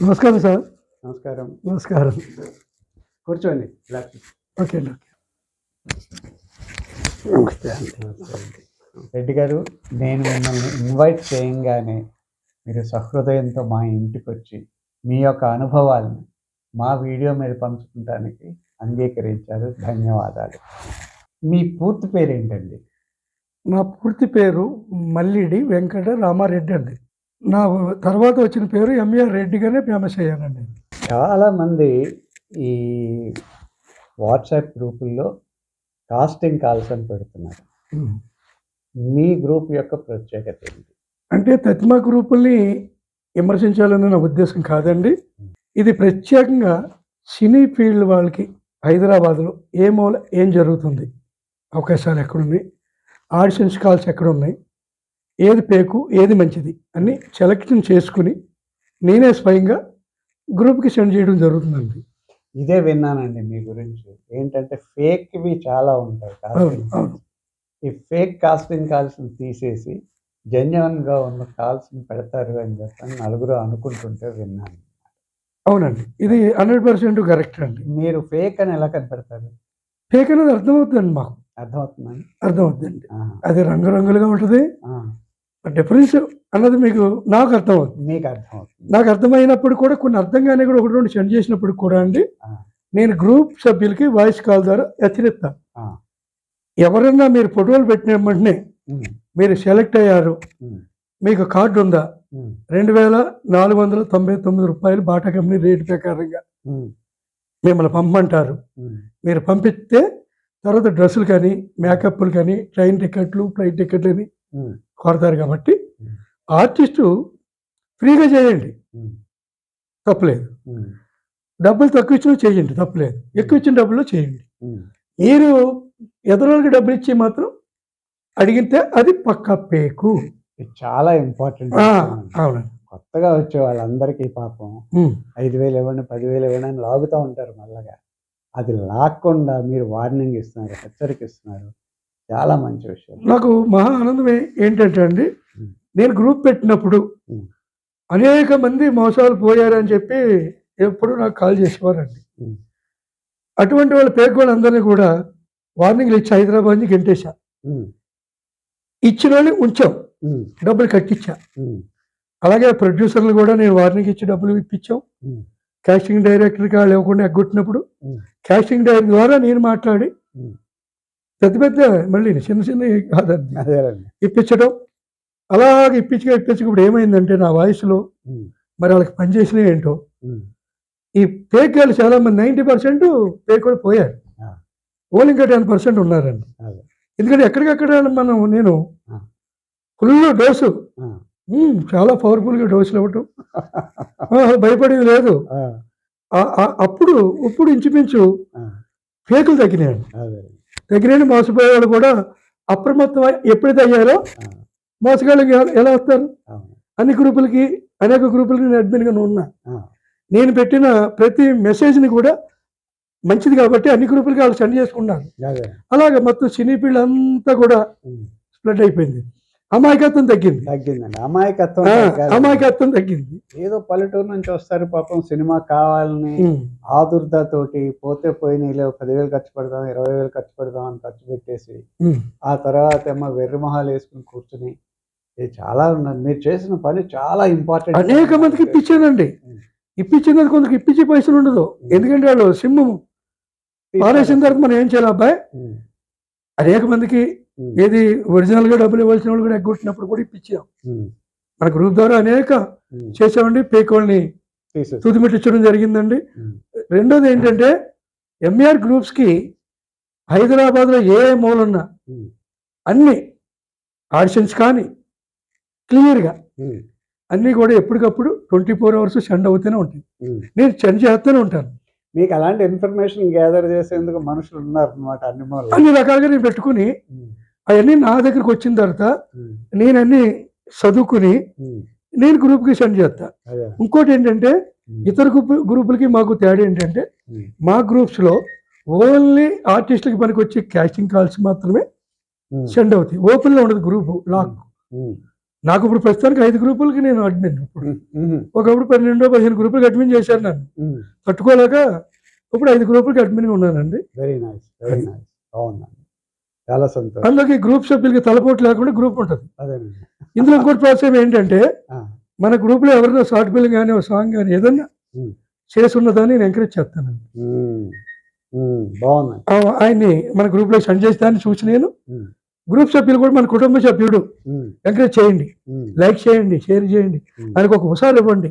నమస్కారం సార్. నమస్కారం. నమస్కారం. కూర్చోండి. ఓకే అండి. నమస్తే అండి. రెడ్డి గారు, నేను మిమ్మల్ని ఇన్వైట్ చేయంగానే మీరు సహృదయంతో మా ఇంటికి వచ్చి మీ యొక్క అనుభవాలను మా వీడియో మీద పంచుకుంటానికి అంగీకరించారు. ధన్యవాదాలు. మీ పూర్తి పేరు ఏంటండి? నా పూర్తి పేరు మల్లిడి వెంకట రామారెడ్డి అండి. నా తర్వాత వచ్చిన పేరు ఎంఆర్ రెడ్డిగానే ఫేమస్ అయ్యానండి. చాలామంది ఈ వాట్సాప్ గ్రూపుల్లో కాస్టింగ్ కాల్స్ అని పెడుతున్నారు. మీ గ్రూప్ యొక్క ప్రత్యేకత ఏంటి? అంటే తత్మా గ్రూపుల్ని విమర్శించాలన్న నా ఉద్దేశం కాదండి. ఇది ప్రత్యేకంగా సినీ ఫీల్డ్ వాళ్ళకి హైదరాబాద్లో ఏ మూల ఏం జరుగుతుంది, అవకాశాలు ఎక్కడున్నాయి, ఆడిషన్స్ కాల్స్ ఎక్కడున్నాయి, ఏది పేకు ఏది మంచిది అన్ని సెలెక్షన్ చేసుకుని నేనే స్వయంగా గ్రూప్కి సెండ్ చేయడం జరుగుతుందండి. ఇదే విన్నానండి మీ గురించి. ఏంటంటే ఫేక్వి చాలా ఉంటాయి. అవును. ఈ ఫేక్ కాస్టింగ్ కాల్స్ని తీసేసి జెన్యున్గా ఉన్న కాల్స్ని పెడతారు అని చెప్పని నలుగురు అనుకుంటుంటే విన్నాను. అవునండి, ఇది 100% కరెక్ట్ అండి. మీరు ఫేక్ అని ఎలా కనిపెడతారు? ఫేక్ అనేది అర్థమవుతుందండి. మాకు అర్థమవుతుందండి. అది రంగురంగులుగా ఉంటుంది. డిఫరెన్స్ అన్నది నాకు అర్థమవుతుంది. మీకు అర్థమవుతుంది. నాకు అర్థమైనప్పుడు కూడా కొన్ని అర్థం కానీ కూడా ఒకటి రెండు సెండ్ చేసినప్పుడు కూడా అండి, నేను గ్రూప్ సభ్యులకి వాయిస్ కాల్ ద్వారా హెచ్చరిస్తాను. ఎవరన్నా మీరు ఫోటోలు పెట్టిన వెంటనే మీరు సెలెక్ట్ అయ్యారు, మీకు కార్డు ఉందా, 2499 రూపాయలు బాటా కంపెనీ రేటు ప్రకారంగా మిమ్మల్ని పంపమంటారు. మీరు పంపిస్తే తర్వాత డ్రెస్సులు కానీ మేకప్లు కానీ ట్రైన్ టికెట్లు ఫ్లైట్ టికెట్లు అని కొడతారు. కాబట్టి ఆర్టిస్టు ఫ్రీగా చేయండి, తప్పులేదు. డబ్బులు తక్కువ ఇచ్చినా చేయండి, తప్పులేదు. ఎక్కువ ఇచ్చిన డబ్బుల్లో చేయండి. మీరు ఎదురుకి డబ్బులు ఇచ్చి మాత్రం అడిగితే అది పక్కా పేకు. చాలా ఇంపార్టెంట్. అవునండి. కొత్తగా వచ్చే వాళ్ళందరికీ పాపం 5,000 ఇవ్వండి, 10,000 ఇవ్వండి అని లాగుతూ ఉంటారు. మళ్ళగా అది లాక్కుండా మీరు వార్నింగ్ ఇస్తున్నారు, హెచ్చరిక ఇస్తున్నారు. చాలా మంచి విషయం. నాకు మహా ఆనందం ఏంటంటే అండి, నేను గ్రూప్ పెట్టినప్పుడు అనేక మంది మోసాలు పోయారని చెప్పి ఎప్పుడు నాకు కాల్ చేసేవారండి. అటువంటి వాళ్ళ పేరు వాళ్ళందరినీ కూడా వార్నింగ్లు ఇచ్చి హైదరాబాద్ నుంచి గెంటేశా. ఇచ్చిన వాళ్ళని ఉంచాం, డబ్బులు కట్టించా. అలాగే ప్రొడ్యూసర్లు కూడా నేను వార్నింగ్ ఇచ్చి డబ్బులు ఇప్పించాం. కాస్టింగ్ డైరెక్టర్కి వాళ్ళు ఇవ్వకుండా ఎగ్గొట్టినప్పుడు కాస్టింగ్ డైరెక్టర్ ద్వారా నేను మాట్లాడి పెద్ద పెద్ద మళ్ళీ చిన్న కాదండి ఇప్పించడం. అలాగే ఇప్పించప్పుడు ఏమైందంటే నా వాయిస్లో మరి వాళ్ళకి పనిచేసినవి ఏంటో ఈ ఫేక్ గాళ్ళు చాలా మంది 90% ఫేక్ కూడా పోయారు. ఓన్లీ ఇంకా 10% ఉన్నారండి. ఎందుకంటే ఎక్కడికక్కడ నేను ఫుల్ డోసు, చాలా పవర్ఫుల్గా డోసులు ఇవ్వటం, భయపడేది లేదు. ఇప్పుడు ఇంచుమించు ఫేకులు తగ్గినాయండి. మోసపోయేవాళ్ళు కూడా అప్రమత్తం ఎప్పుడైతే అయ్యారో మోసగాళ్ళకి ఎలా వస్తారు? అనేక గ్రూపులకి నేను అడ్మిన్గా ఉన్నా. నేను పెట్టిన ప్రతి మెసేజ్ని కూడా మంచిది కాబట్టి అన్ని గ్రూపులకి వాళ్ళు సెండ్ చేసుకున్నారు. అలాగే మొత్తం సినీ ఫీల్డ్ అంతా కూడా స్ప్రెడ్ అయిపోయింది. అమాయకత్వం తగ్గిందండి. అమాయకత్వం తగ్గింది. ఏదో పల్లెటూరు నుంచి వస్తారు పాపం, సినిమా కావాలని ఆదుర్దతోటి పోతే పోయిన 10,000 ఖర్చు పెడదాం, 20,000 ఖర్చు పెడదాం అని ఖర్చు పెట్టేసి ఆ తర్వాత ఏమో వెర్రి మొహాలు వేసుకుని కూర్చుని చాలా ఉన్నారు. మీరు చేసిన పని చాలా ఇంపార్టెంట్. అనేక మందికి ఇప్పించానండి. ఇప్పించినది కొందరికి ఇప్పించే పైసలు ఉండదు. ఎందుకంటే వాళ్ళు సిమ్ పారేసిన తర్వాత మనం ఏం చేయాలి అబ్బాయి? అనేక మందికి ఏది ఒరిజినల్గా డబ్బులు ఇవ్వాల్సిన వాళ్ళు కూడా ఎగ్గొట్టినప్పుడు కూడా ఇప్పించాం. మన గ్రూప్ ద్వారా అనేక చేసామండి. పేక్ వాళ్ళని తుదిమిట్టించడం జరిగిందండి. రెండోది ఏంటంటే ఎంఆర్ గ్రూప్స్కి హైదరాబాద్లో ఏ మూలన్నా అన్ని ఆడిషన్స్ కానీ క్లియర్గా అన్నీ కూడా ఎప్పటికప్పుడు 24 hours సెండ్ అవుతూనే ఉంటాయి. నేను సెండ్ చేస్తూనే ఉంటాను. మీకు అలాంటి ఇన్ఫర్మేషన్ గ్యాదర్ చేసేందుకు మనుషులు ఉన్నారు అనమాట. అన్ని రకాలుగా నేను పెట్టుకుని అవన్నీ నా దగ్గరికి వచ్చిన తర్వాత నేను అన్ని చదువుకుని నేను గ్రూప్కి సెండ్ చేస్తా. ఇంకోటి ఏంటంటే ఇతర గ్రూపులకి మాకు తేడా ఏంటంటే మా గ్రూప్స్లో ఓన్లీ ఆర్టిస్టులకి పనికి వచ్చే కాస్టింగ్ కాల్స్ మాత్రమే సెండ్ అవుతాయి. ఓపెన్లో ఉండదు గ్రూపు, లాక్. నాకు ఇప్పుడు ప్రస్తుతానికి 5 గ్రూపులకి నేను అడ్మిన్. ఇప్పుడు ఒకప్పుడు 12-15 గ్రూపులకి అడ్మిన్ చేశాను నన్ను. తట్టుకోలేక ఇప్పుడు 5 గ్రూపులకి అడ్మిన్గా ఉన్నానండి. Very nice, very nice. బాగుందండి, చాలా సంతోషం. అందులోకి గ్రూప్ సభ్యులకి తలపోటు లేకుండా గ్రూప్ ఉంటుంది. అదేనండి. ఇందులో ఇంకోటి ప్రోత్సాహం ఏంటంటే మన గ్రూప్లో ఎవరైనా షార్ట్ ఫిల్మ్ కానీ ఒక సాంగ్ కానీ ఏదన్నా చేసి ఉన్నదాన్ని నేను ఎంకరేజ్ చేస్తానండి. బాగుంది. ఆయన్ని మన గ్రూప్లో సెండ్ చేస్తానని చూసి నేను గ్రూప్ సభ్యులు కూడా మన కుటుంబ సభ్యుడు ఎంకరేజ్ చేయండి, లైక్ చేయండి, షేర్ చేయండి, ఆయనకు ఒక హుషారు ఇవ్వండి.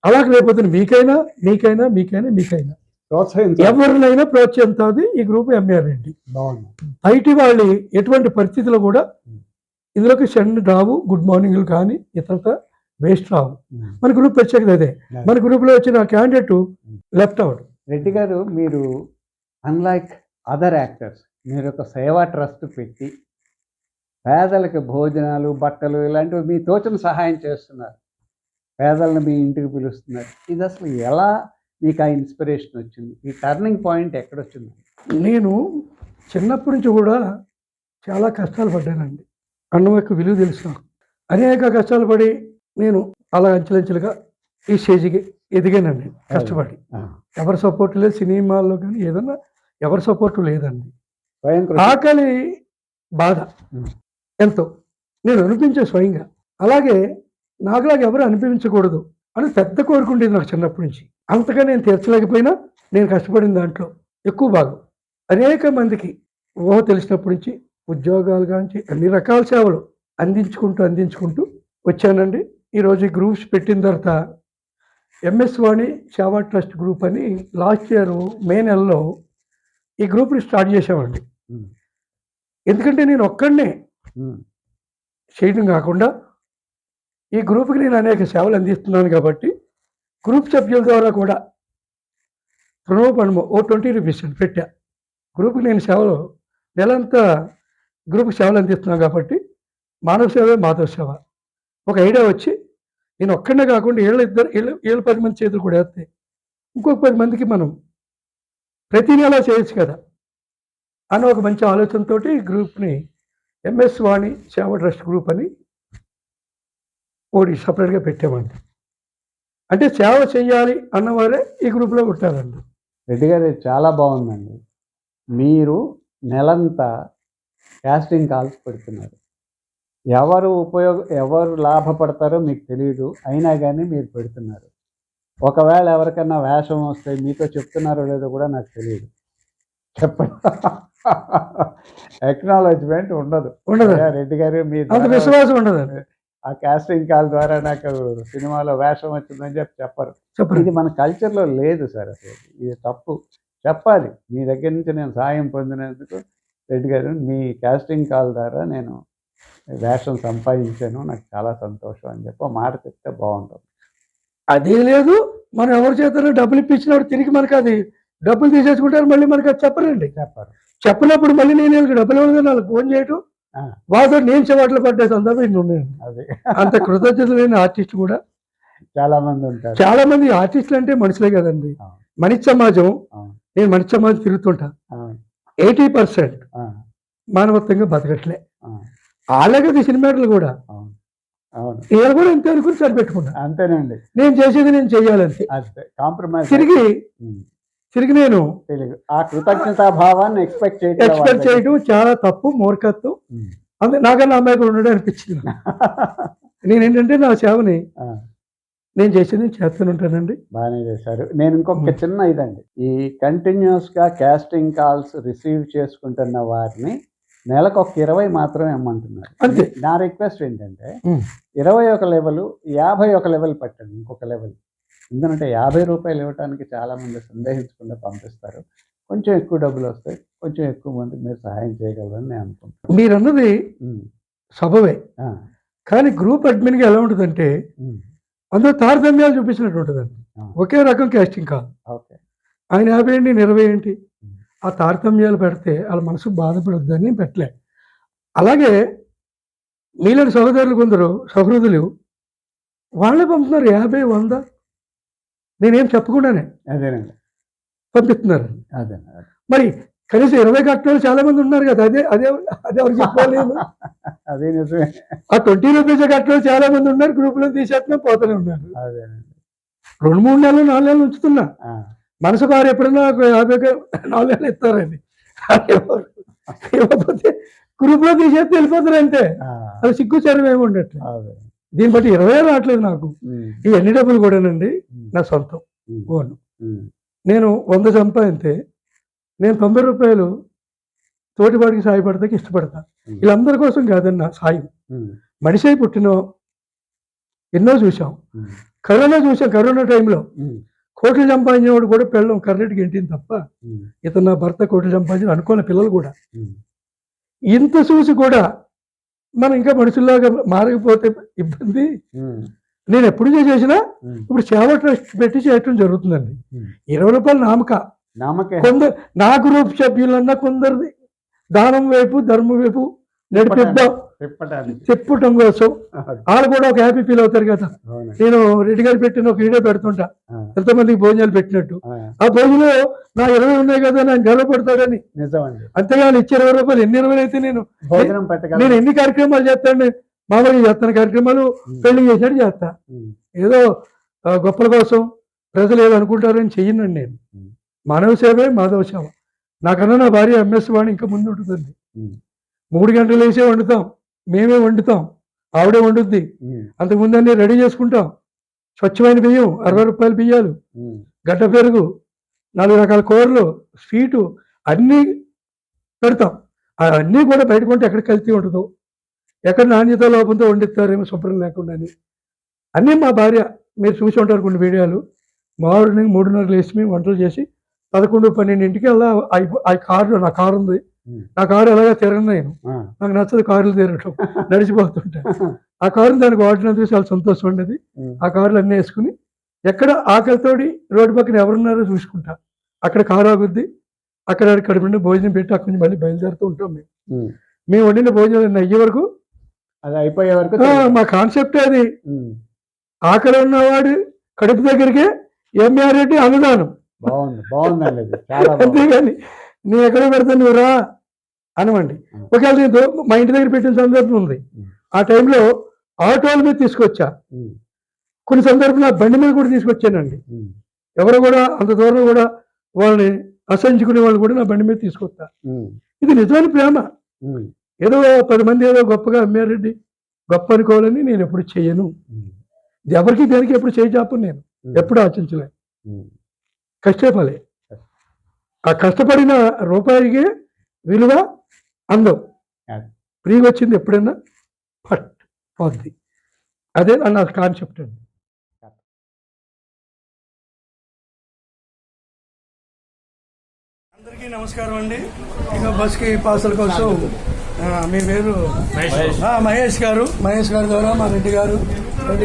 అలాగే లేకపోతే మీకైనా మీకైనా మీకైనా మీకైనా ఎవరినైనా ప్రోత్సహిస్తుంది ఈ గ్రూప్ ఎంఆర్ రెడ్డి. బయటి వాళ్ళు ఎటువంటి పరిస్థితుల్లో కూడా ఇందులోకి సెండ్ రావు, గుడ్ మార్నింగ్లు కానీ ఇతరత వేస్ట్ రావు. మన గ్రూప్ ప్రత్యేకత అదే. మన గ్రూప్లో వచ్చిన క్యాండిడేట్ లెఫ్ట్ అవుట్. రెడ్డి గారు, మీరు అన్లైక్ అదర్ యాక్టర్స్ మీరు ఒక సేవా ట్రస్ట్ పెట్టి పేదలకు భోజనాలు, బట్టలు ఇలాంటివి మీ తోచిన సహాయం చేస్తున్నారు. పేదలను మీ ఇంటికి పిలుస్తున్నారు. ఇది అసలు ఎలా మీకు ఆ ఇన్స్పిరేషన్ వచ్చింది? ఈ టర్నింగ్ పాయింట్ ఎక్కడొచ్చింది? నేను చిన్నప్పటి నుంచి కూడా చాలా కష్టాలు పడ్డానండి. అన్నం యొక్క విలువ తెలుసు నాకు. అనేక కష్టాలు పడి నేను అలా అంచెలంచెలుగా ఈ స్టేజ్కి ఎదిగానండి. కష్టపడి ఎవరి సపోర్ట్ లేదు, సినిమాల్లో కానీ ఏదన్నా ఎవరి సపోర్టు లేదండి. ఆకలి బాధ ఎంతో నేను అనిపించే స్వయంగా. అలాగే నాకులాగా ఎవరు అనిపించకూడదు అని పెద్ద కోరుకుంటుంది నాకు చిన్నప్పటి నుంచి. అంతగా నేను తీర్చలేకపోయినా నేను కష్టపడిన దాంట్లో ఎక్కువ భాగం అనేక మందికి ఊహ తెలిసినప్పటి నుంచి ఉద్యోగాలు కానీ అన్ని రకాల సేవలు అందించుకుంటూ వచ్చానండి. ఈరోజు ఈ గ్రూప్స్ పెట్టిన తర్వాత ఎంఎస్ వాణి సేవా ట్రస్ట్ గ్రూప్ అని లాస్ట్ ఇయర్ మే నెలలో ఈ గ్రూప్ని స్టార్ట్ చేసామండి. ఎందుకంటే నేను ఒక్కడనే చేయడం కాకుండా ఈ గ్రూప్కి నేను అనేక సేవలు అందిస్తున్నాను కాబట్టి గ్రూప్ సభ్యుల ద్వారా కూడా ప్రణవపణము 20 రూపీస్ పెట్టా. గ్రూప్కి నేను సేవలు నెలంతా గ్రూప్కి సేవలు అందిస్తున్నాను కాబట్టి మానవ సేవ మాధవ సేవ ఒక ఐడియా వచ్చి నేను ఒక్కడనే కాకుండా ఏళ్ళు 10 మంది చేతులు కూడా వేస్తే ఇంకొక 10 మందికి మనం ప్రతి నెల చేయొచ్చు కదా అని ఒక మంచి ఆలోచనతో ఈ గ్రూప్ని ఎంఎస్ వాణి సేవ ట్రస్ట్ గ్రూప్ అని ఒకటి సపరేట్గా పెట్టామండి. అంటే సేవ చేయాలి అన్నవారే ఈ గ్రూప్లో ఉంటారండి. రెడ్డి గారు, చాలా బాగుందండి. మీరు నెలంతా కాస్టింగ్ కాల్స్ పెడుతున్నారు. ఎవరు లాభపడతారో మీకు తెలియదు, అయినా కానీ మీరు పెడుతున్నారు. ఒకవేళ ఎవరికన్నా వేషం వస్తే మీతో చెప్తున్నారో లేదో కూడా నాకు తెలియదు. చెప్పండి. ఎక్నాలజ్మెంట్ ఉండదు రెడ్డి గారు. మీ విశ్వాసం ఉండదు. ఆ కాస్టింగ్ కాల్ ద్వారా నాకు సినిమాలో వేషం వచ్చిందని చెప్పరు. ఇది మన కల్చర్లో లేదు సార్. అసలు ఇది తప్పు. చెప్పాలి. మీ దగ్గర నుంచి నేను సాయం పొందినందుకు రెడ్డి గారు, మీ కాస్టింగ్ కాల్ ద్వారా నేను వేషం సంపాదించాను, నాకు చాలా సంతోషం అని చెప్పి మాట చెప్తే బాగుంటుంది. అదే లేదు, మనం ఎవరి చేత డబ్బులు ఇప్పించినప్పుడు తిరిగి మనకు అది డబ్బులు తీసేసుకుంటారు, మళ్ళీ మనకు అది చెప్పరండి. చెప్పినప్పుడు మళ్ళీ నేను డబ్బులు ఇవ్వగా వాళ్ళకి ఫోన్ చేయటం, వాళ్ళతో నేను చెవాట్లు పడ్డే సందర్భం ఇన్ని ఉన్నాయండి. అంత కృతజ్ఞత లేని ఆర్టిస్ట్ కూడా చాలా మంది ఉంటారు. చాలా మంది ఆర్టిస్టులు అంటే మనుషులే కదండి. మనిషి సమాజం. నేను మనిషి సమాజం తిరుగుతుంటా. 80% మానవత్వంగా బతకట్లే. అలాగే సినిమాలు కూడా నేను కూడా ఎంత అనుకుని సరిపెట్టుకున్నా. అంతేనండి. నేను చేసేది నేను చెయ్యాలంటే కాంప్రమైజ్ తిరిగి నేను ఆ కృతజ్ఞతా భావాన్ని ఎక్స్పెక్ట్ చేయడం చాలా తప్పు, మూర్ఖత్వం. అందుకే నాకన్నా అమ్మాయి ఉండడం అనిపించింది. నేనేంటంటే నా సేవని నేను చేసేది చేస్తూనే ఉంటానండి. బాగానే చేశారు. నేను ఇంకొక చిన్న ఇదండి, ఈ కంటిన్యూస్గా కాస్టింగ్ కాల్స్ రిసీవ్ చేసుకుంటున్న వారిని నెలకు ఒక 20 మాత్రమే ఇమ్మంటున్నారు. అంతే. నా రిక్వెస్ట్ ఏంటంటే 21 లెవెల్, 51 లెవెల్ పెట్టండి. ఇంకొక లెవెల్. ఎందుకంటే 50 రూపాయలు ఇవ్వడానికి చాలామంది సందేహించకుండా పంపిస్తారు. కొంచెం ఎక్కువ డబ్బులు వస్తాయి, కొంచెం ఎక్కువ మందికి మీరు సహాయం చేయగలరని నేను అనుకుంటున్నాను. మీరు అన్నది సబవే. కానీ గ్రూప్ అడ్మిన్గా ఎలా ఉంటుందంటే అందులో తారతమ్యాలు చూపించినట్టు ఉంటుందండి. ఒకే రకం కాస్టింగ్ కాదు. ఆయన 50 ఏంటి, 20 ఏంటి, ఆ తారతమ్యాలు పెడితే వాళ్ళ మనసు బాధపడొద్దని పెట్టలే. అలాగే నీళ్ళని సహోదరులు కొందరు సహృదులు వాళ్ళే పంపుతున్నారు 50, 100 నేనేం చెప్పకుండానే అదేనండి పంపిస్తున్నారు. అదే మరి కనీసం 20 కట్టిన చాలా మంది ఉన్నారు కదా. అదే అదే అదే ఎవరికి చెప్పాలి. అదే నిజమే. ఆ 20 రూపీస్ కట్టడం చాలా మంది ఉన్నారు, గ్రూపులో తీసేస్తున్నా పోతూనే ఉన్నారు. అదేనండి. 2-3 నెలలు 4 నెలలు ఉంచుతున్నా. ఆ, మనసు వారు ఎప్పుడన్నా ఒక 4 నెలలు ఇస్తారండి, ఇవ్వకపోతే గ్రూప్లో తీసేస్తే వెళ్ళిపోతారు అంతే. ఆ, అది సిగ్గు చర్యం ఏమి ఉండట్లేదు. అదే. దీన్ని బట్టి 20 రావట్లేదు నాకు. ఉమ్, ఈ అన్ని డబ్బులు కూడానండి నా సొంతం ఉమ్, ఓన్. ఉమ్, నేను 100 సంపాదిస్తే నేను 90 రూపాయలు తోటివాడికి సాయపడతాకి ఇష్టపడతా. వీళ్ళందరి కోసం కాదన్న సాయం. ఉమ్, మనిషి అయి పుట్టిన ఎన్నో చూసాం. ఉమ్, కరోనా చూసాం. కరోనా టైంలో ఉమ్, కోట్లు సంపాదించేవాడు కూడా పిల్లలు కర్రెట్కి ఇంటింది తప్ప, ఉమ్, ఇతను నా భర్త కోట్లు సంపాదించిన అనుకున్న పిల్లలు కూడా. ఉమ్, ఇంత చూసి కూడా మనం ఇంకా మనుషుల్లాగా మారకపోతే ఇబ్బంది. ఉమ్, నేను ఎప్పుడు చేసినా ఉమ్, ఇప్పుడు సేవ ట్రస్ట్ పెట్టి చేయటం జరుగుతుందండి. ఉమ్. 20 రూపాయలు నామకే కొందరు నా గ్రూప్ సభ్యులన్నా కొందరిది దానం వైపు ధర్మం వైపు నడిపిద్దాం తిప్పటానికి. చెప్పటం కోసం వాళ్ళు కూడా ఒక హ్యాపీ ఫీల్ అవుతారు కదా. అవునండి. నేను రెడ్డి గారు పెట్టిన ఒక వీడియో పెడుతుంటా, ఆ, ఎంతమందికి భోజనాలు పెట్టినట్టు. ఆ, ఆ భోజనంలో నా 20 ఉన్నాయి కదా అని ఆయన గర్వపడతాడని. నిజమండి. అంతేగాని ఇచ్చే 20 రూపాయలు ఎన్ని 20 అయితే నేను భోజనం పెట్టగల. నేను ఎన్ని కార్యక్రమాలు చేస్తాను, మామూలుగా చేస్తాను కార్యక్రమాలు, పెళ్లి చేసినట్టు చేస్తా. ఉమ్, ఏదో గొప్పల కోసం ప్రజలు ఏదో అనుకుంటారని చెయ్యనండి నేను. ఉమ్, మానవ సేవే మాధవ సేవ. నాకన్నా నా భార్య ఎంఎస్ వాణి ఇంకా ముందు ఉంటుందండి. ఉమ్, 3 గంటలు వేసే వండుతాం, మేమే వండుతాం, ఆవిడే వండుద్ది. ఉమ్, అంతకుముందు అన్నీ రెడీ చేసుకుంటాం. స్వచ్ఛమైన బియ్యం 60 రూపాయల బియ్యాలు, ఉమ్, గడ్డ పెరుగు, 4 రకాల కూరలు, స్వీటు అన్నీ పెడతాం. అవన్నీ కూడా బయట కొంటే ఎక్కడ కల్తీ ఉండదు, ఎక్కడ నాణ్యత లోపంతో వండిస్తారేమో శుభ్రం లేకుండా అని. అన్నీ మా భార్య, మీరు చూసి ఉంటారు కొన్ని వీడియోలు. మార్నింగ్ 3:30 లేచి మేము వంటలు చేసి 11-12 అలా ఆ కారు, నా కారు ఉంది, ఉమ్, నా కారు ఎలాగా తిరగను నేను. ఆ, నాకు నచ్చదు కారులు తిరగటం, నడిచిపోతుంటా. ఆ కారుని దానికి వాడినందుకు చాలా సంతోషం ఉండేది. ఉమ్, ఆ కారులు అన్నీ వేసుకుని ఎక్కడ ఆకలితోటి రోడ్డు పక్కన ఎవరున్నారో చూసుకుంటా, అక్కడ కారు ఆగుద్ది, అక్కడ కడుపుండి భోజనం పెట్టి అక్కడి నుంచి మళ్ళీ బయలుదేరుతూ ఉంటాం. ఉమ్. మేము వండిన భోజనం అయ్యే వరకు అది అయిపోయే వరకు. మా కాన్సెప్ట్ అది. ఉమ్, ఆకలి ఉన్నవాడు కడుపు దగ్గరికే ఎంఆర్రెడ్డి అన్నదానం. బాగుంది, బాగుందండి. అది చాలా బాగుంది. అంతేగాని నీ ఎక్కడ పెడతాను నువ్వు రా అనమండి. ఒకవేళ నేను మా ఇంటి దగ్గర పెట్టిన సందర్భం ఉంది. ఆ టైంలో ఆటోల మీద తీసుకొచ్చా, ఉమ్, కొన్ని సందర్భంలో బండి మీద కూడా తీసుకొచ్చానండి. ఉమ్, ఎవరు కూడా అంత దూరం కూడా వాళ్ళని అసహించుకునే వాళ్ళు కూడా నా బండి మీద తీసుకొస్తా. ఉమ్, ఇది నిజమైన ప్రేమ. ఉమ్, ఏదో 10 మంది ఏదో గొప్పగా ఎంఆర్రెడ్డి గొప్ప అనుకోవాలని నేను ఎప్పుడు చేయను. ఉమ్, ఎవరికి దేనికి ఎప్పుడు చేయి చాపను, నేను ఎప్పుడు ఆశించలేదు. ఉమ్. కష్టపడే ఆ కష్టపడిన రూపాయికి విలువ అందం. ఫ్రీగా వచ్చింది ఎప్పుడైనా పట్ పోద్ది. అదే నా కాన్సెప్ట్ అండి. అందరికీ నమస్కారం అండి. ఇక బస్కి పాసుల కోసం మీ పేరు మహేష్ గారు. మహేష్ గారి ద్వారా మా రెడ్డి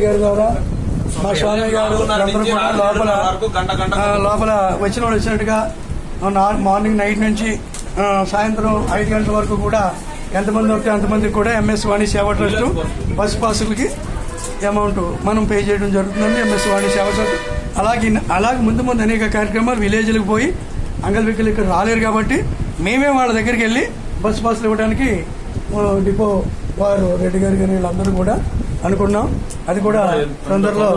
గారి ద్వారా మా స్వామి గారు అందరూ కూడా లోపల వచ్చిన వాళ్ళు వచ్చినట్టుగా మార్నింగ్ నైట్ నుంచి సాయంత్రం 5 గంటల వరకు కూడా ఎంతమంది వస్తే అంతమందికి కూడా ఎంఎస్ వాణి సేవా ట్రస్ట్ బస్ పాసులకి అమౌంట్ మనం పే చేయడం జరుగుతుందండి. ఎంఎస్ వాణి సేవా ట్రస్ట్ అలాగే ముందు అనేక కార్యక్రమాలు విలేజ్లకు పోయి అంగల్వికలు ఇక్కడ రాలేరు కాబట్టి మేమే వాళ్ళ దగ్గరికి వెళ్ళి బస్ పాసులు ఇవ్వడానికి డిపో వారు రెడ్డి గారు కానీ వీళ్ళందరూ కూడా అనుకున్నాం. అది కూడా తొందరలో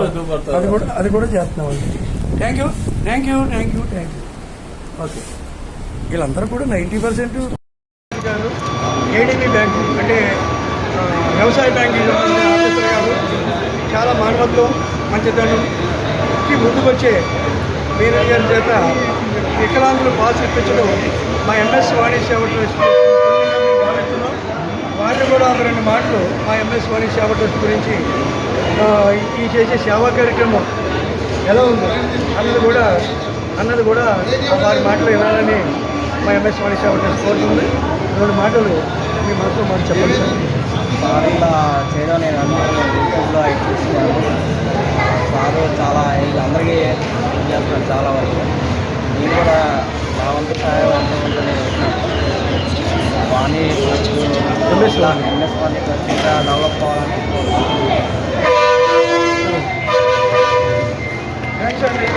అది కూడా చేస్తున్నామండి. Thank you. ఓకే, వీళ్ళందరూ కూడా 90% గారు ఏడీబీ బ్యాంకు అంటే వ్యవసాయ బ్యాంకింగ్ ఆఫీసర్ గారు చాలా మానవత్వం మంచితనంకి ముందుకొచ్చే మేనేజర్ గారి చేత వికలాంగులు పాస్ ఇప్పించడం మా ఎంఎస్ వాణి సేవ ట్రస్ట్ భావిస్తున్నాం. వారిని కూడా ఒక 2 మాటలు మా ఎంఎస్ వాణి సేవ ట్రస్ట్ గురించి ఈ చేసే సేవా కార్యక్రమం ఎలా ఉందో అన్నది కూడా వారి మాటలు వినాలని మా ఎంఎస్ వాణి సేవ ట్రస్ట్ కోరుతుంది. 2 మాటలు మీ మాటలో మాకు చెప్పండి సార్. సార్లా చేయడం నేను యూట్యూబ్లో చూస్తున్నాను. సారు చాలా వీళ్ళందరికీ చేస్తున్నాను చాలా వరకు. నేను కూడా నా వంతు సహాయం ఎంతో నేను వచ్చినాను. వాణి ప్లస్ ఎంఎస్ వాణి ప్లస్ ఇంకా డెవలప్ అవ్వాలని థ్యాంక్స్ అండి.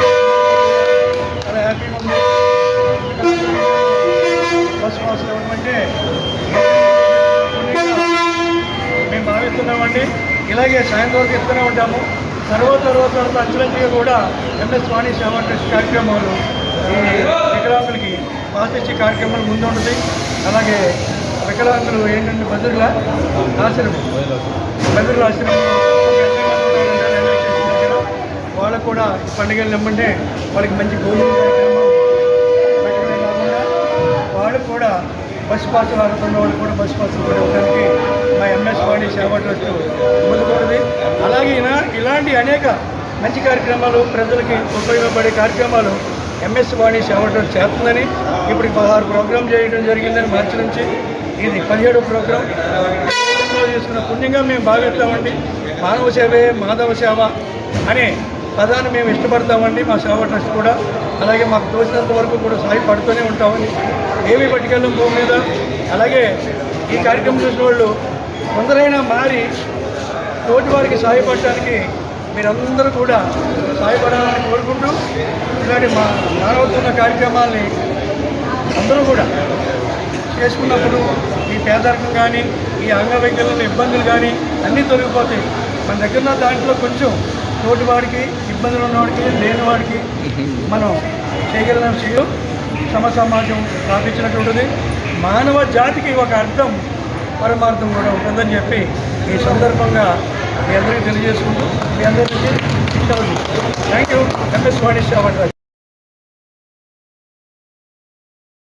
చాలా హ్యాపీగా ఉంది. బస్ పాస్ ఇవ్వడం అంటే ఉంటామండి. ఇలాగే సాయంత్రం వరకు ఇస్తూనే ఉంటాము. తర్వాత అంచులంచుగా కూడా ఎంఎస్ వాణి సేవా ట్రస్ట్ కార్యక్రమాలు ఈ వికలాంగులకి పాస్ ఇచ్చే కార్యక్రమాలు ముందు ఉంటుంది. అలాగే వికలాంగులు ఏంటంటే బదురుల ఆశ్రమం వాళ్ళకు కూడా ఈ పండుగలు నమ్మంటే వాళ్ళకి మంచి భోజనం కార్యక్రమం పెట్టడమే కాకుండా వాళ్ళు కూడా బస్సు పాసులు ఆడుతున్న వాళ్ళు కూడా బస్సు పాసులు కూడా ఇవ్వడానికి మా ఎంఎస్ వాణి సేవా ట్రస్ట్ ముందుకున్నది. అలాగే ఇలాంటి అనేక మంచి కార్యక్రమాలు, ప్రజలకి ఉపయోగపడే కార్యక్రమాలు ఎంఎస్ వాణి సేవా ట్రస్ట్ చేస్తుందని, ఇప్పుడు 16 ప్రోగ్రాం చేయడం జరిగిందని మార్చి నుంచి. ఇది 17వ ప్రోగ్రాం. చేసుకున్న పుణ్యంగా మేము భావిస్తామండి. మానవ సేవే మాధవ సేవ అనే పదాన్ని మేము ఇష్టపడతామండి మా సేవా ట్రస్ట్ కూడా. అలాగే మాకు తోచినంత వరకు కూడా సహాయపడుతూనే ఉంటామని ఏమీ పట్టుకెళ్ళం భూమి మీద. అలాగే ఈ కార్యక్రమం చూసిన వాళ్ళు కొందరైనా మారి తోటి వారికి సహాయపడటానికి మీరందరూ కూడా సహాయపడాలని కోరుకుంటూ, ఇలాంటి మా మానవత్వ కార్యక్రమాల్ని అందరూ కూడా చేసుకున్నప్పుడు ఈ పేదరికం కానీ, ఈ అంగవైకల్యం ఇబ్బందులు కానీ అన్నీ తొలగిపోతాయి. మన దగ్గర ఉన్న దాంట్లో కొంచెం తోటివాడికి, ఇబ్బందులు ఉన్నవాడికి, లేనివాడికి మనం చేయగలిగిన విషయం సమాజం స్థాపించినటువంటిది. మానవ జాతికి ఒక అర్థం, పరమార్థం కూడా ఉంటుందని చెప్పి ఈ సందర్భంగా మీ అందరికీ తెలియజేసుకుంటూ మీ అందరికీ థ్యాంక్ యూ. ఎంఎస్ వాణి సేవా ట్రస్ట్.